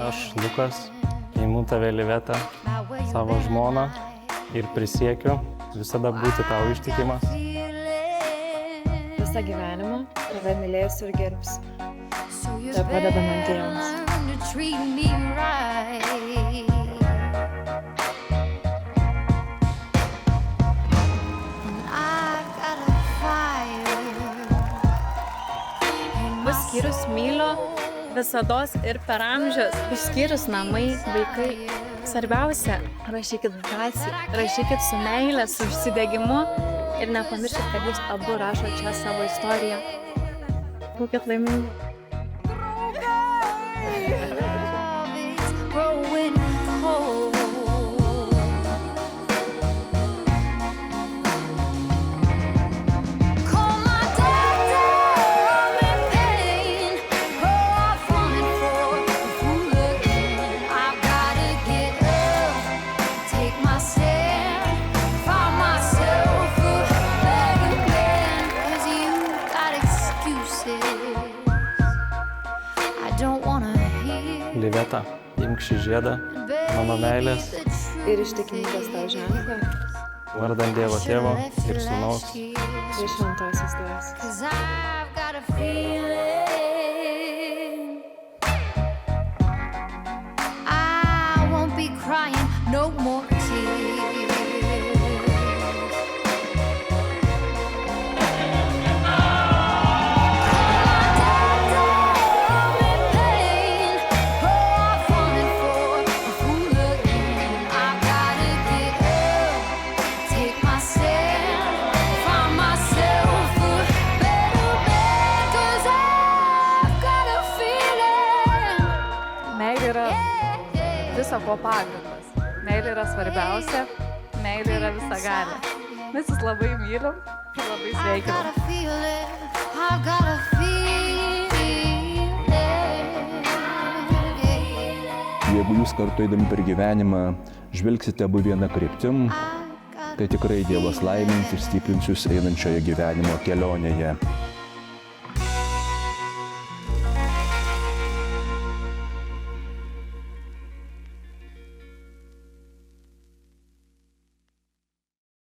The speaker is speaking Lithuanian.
Aš, Lukas, imu tave Livetą, savo žmoną ir prisiekiu visada būti tau ištikimas. Visą gyvenimą tave mylėsiu ir gerbsiu. Tave padeda man Dievas. Išskyrus myliu visados ir per amžius. Išskyrus namai, vaikai. Svarbiausia, rašykit drąsiai, rašykit su meile, su užsidegimu ir nepamirškit, kad jūs abu rašote čia savo istoriją. Būkit laimingi. Liveta, imk šį žiedą, mano meilės Ir ištikimybės tau ženklą vardan Dievo Tėvo ir Sūnaus ir šventosios dvasios. Meilė yra viso ko pagrindas. Meilė yra svarbiausia, meilė yra visagalė. Mes jūs labai mylim ir labai sveikinam. Jeigu jūs kartu eidami per gyvenimą žvelgsite abu viena kryptim, tai tikrai Dievas laimins ir stiprins jūs einančioje gyvenimo kelionėje.